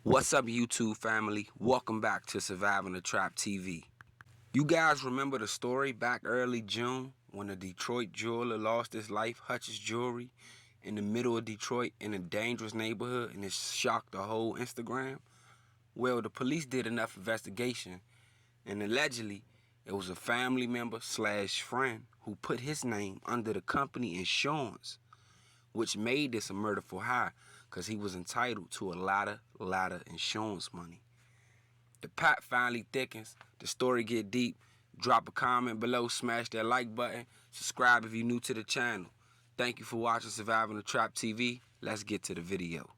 What's up, YouTube family? Welcome back to Surviving the Trap TV. You guys remember the story back early June when a Detroit jeweler lost his life, Hutch's Jewelry, in the middle of Detroit in a dangerous neighborhood, and it shocked the whole Instagram? Well, the police did enough investigation, and allegedly it was a family member / friend who put his name under the company insurance, which made this a murder for hire because he was entitled to a lot of insurance money. The pot finally thickens, the story get deep. Drop a comment below, smash that like button, subscribe if you're new to the channel. Thank you for watching Surviving the Trap TV. Let's get to the video.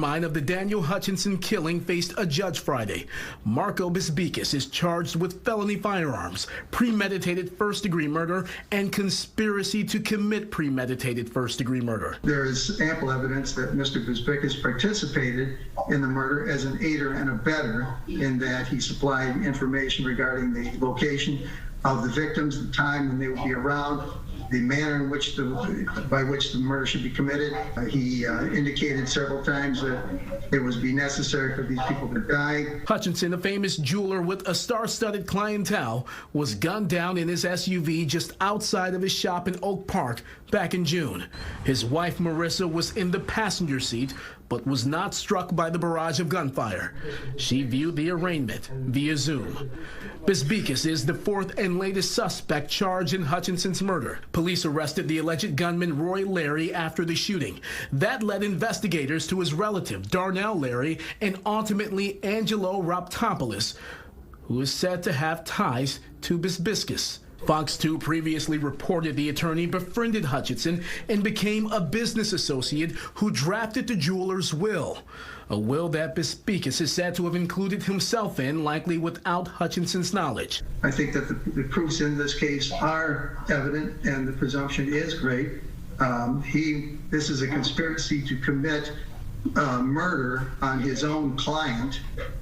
Mind of the Daniel Hutchinson killing faced a judge Friday. Marco Bisbikis is charged with felony firearms, premeditated first-degree murder, and conspiracy to commit premeditated first-degree murder. There is ample evidence that Mr. Bisbikis participated in the murder as an aider and abettor, in that he supplied information regarding the location of the victims, the time when they would be around, the manner in which by which the murder should be committed. He indicated several times that it would be necessary for these people to die. Hutchinson, a famous jeweler with a star-studded clientele, was gunned down in his SUV just outside of his shop in Oak Park back in June. His wife, Marissa, was in the passenger seat, but was not struck by the barrage of gunfire. She viewed the arraignment via Zoom. Bisbikis is the fourth and latest suspect charged in Hutchinson's murder. Police arrested the alleged gunman Roy Larry after the shooting. That led investigators to his relative, Darnell Larry, and ultimately Angelo Raptopoulos, who is said to have ties to Bisbikis. Fox 2 previously reported the attorney befriended Hutchinson and became a business associate who drafted the jeweler's will. A will that Bisbikis is said to have included himself in, likely without Hutchinson's knowledge. I think that the proofs in this case are evident, and the presumption is great. This is a conspiracy to commit murder on his own client,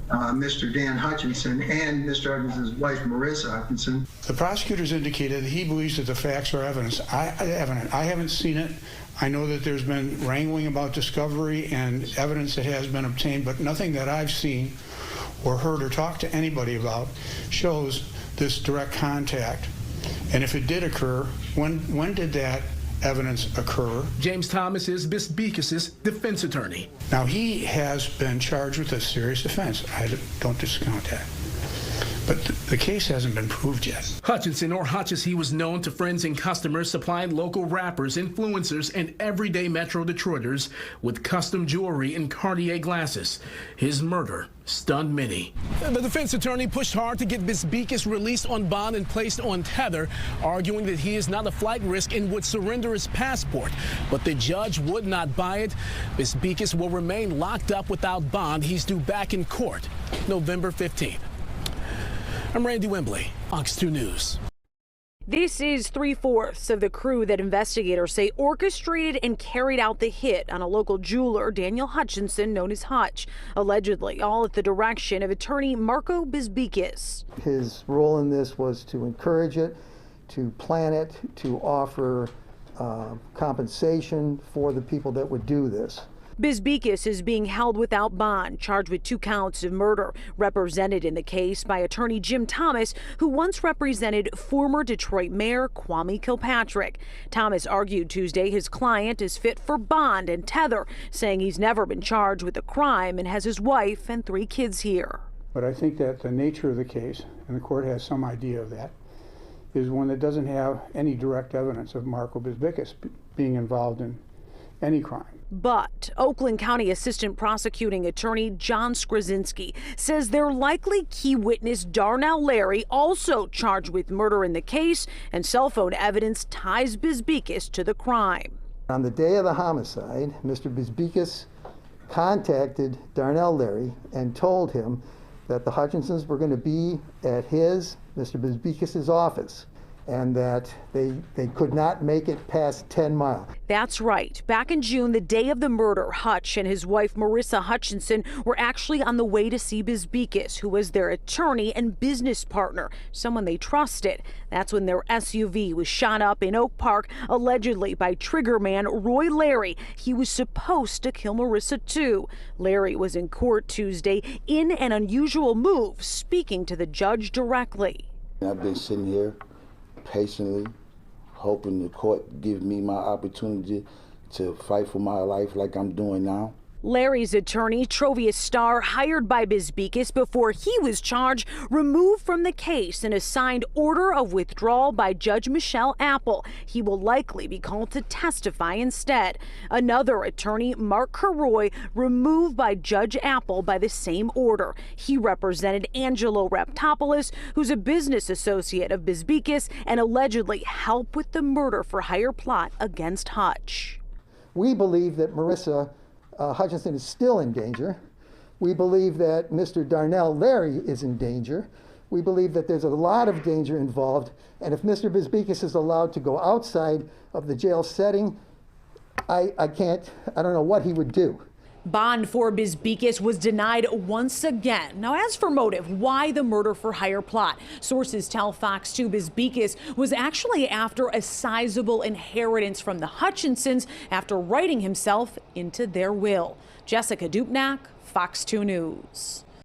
Mr. Dan Hutchinson, and Mr. Hutchinson's wife, Marissa Hutchinson. The prosecutors indicated that he believes that the facts are evident. I haven't seen it. I know that there's been wrangling about discovery and evidence that has been obtained, but nothing that I've seen or heard or talked to anybody about shows this direct contact. And if it did occur, when did that evidence occur? James Thomas is Bisbikis' defense attorney. Now, he has been charged with a serious offense. I don't discount that. But the case hasn't been proved yet. Hutchinson, or Hutch as he was known to friends and customers, supplied local rappers, influencers, and everyday Metro Detroiters with custom jewelry and Cartier glasses. His murder stunned many. The defense attorney pushed hard to get Bisbikis released on bond and placed on tether, arguing that he is not a flight risk and would surrender his passport. But the judge would not buy it. Bisbikis will remain locked up without bond. He's due back in court November 15th. I'm Randy Wembley, Fox 2 News. This is 3/4 of the crew that investigators say orchestrated and carried out the hit on a local jeweler, Daniel Hutchinson, known as Hutch, allegedly all at the direction of attorney Marco Bisbikis. His role in this was to encourage it, to plan it, to offer compensation for the people that would do this. Bisbikis is being held without bond, charged with 2 counts of murder, represented in the case by attorney Jim Thomas, who once represented former Detroit Mayor Kwame Kilpatrick. Thomas argued Tuesday his client is fit for bond and tether, saying he's never been charged with a crime and has his wife and 3 kids here. But I think that the nature of the case, and the court has some idea of that, is one that doesn't have any direct evidence of Marco Bisbikis being involved in any crime. But Oakland County Assistant Prosecuting Attorney John Skrasinski says their likely key witness, Darnell Larry, also charged with murder in the case, and cell phone evidence ties Bisbikis to the crime. On the day of the homicide, Mr. Bisbikis contacted Darnell Larry and told him that the Hutchinsons were going to be at Mr. Bisbikis' office and that they could not make it past 10 Mile. That's right. Back in June, the day of the murder, Hutch and his wife Marissa Hutchinson were actually on the way to see Bizbekis, who was their attorney and business partner, someone they trusted. That's when their SUV was shot up in Oak Park, allegedly by trigger man Roy Larry. He was supposed to kill Marissa too. Larry was in court Tuesday in an unusual move, speaking to the judge directly. I've been sitting here patiently, hoping the court give me my opportunity to fight for my life like I'm doing now. Larry's attorney, Trovius Starr, hired by Bizbekis before he was charged, removed from the case and assigned order of withdrawal by Judge Michelle Apple. He will likely be called to testify instead. Another attorney, Mark Caroy, removed by Judge Apple by the same order. He represented Angelo Raptopoulos, who's a business associate of Bizbekis and allegedly helped with the murder-for-hire plot against Hutch. We believe that Marissa Hutchinson is still in danger. We believe that Mr. Darnell Larry is in danger. We believe that there's a lot of danger involved, and if Mr. Bizbekis is allowed to go outside of the jail setting, I don't know what he would do. Bond for Bizbekis was denied once again. Now, as for motive, why the murder-for-hire plot? Sources tell Fox 2 Bizbekis was actually after a sizable inheritance from the Hutchinsons after writing himself into their will. Jessica Dupnack, Fox 2 News.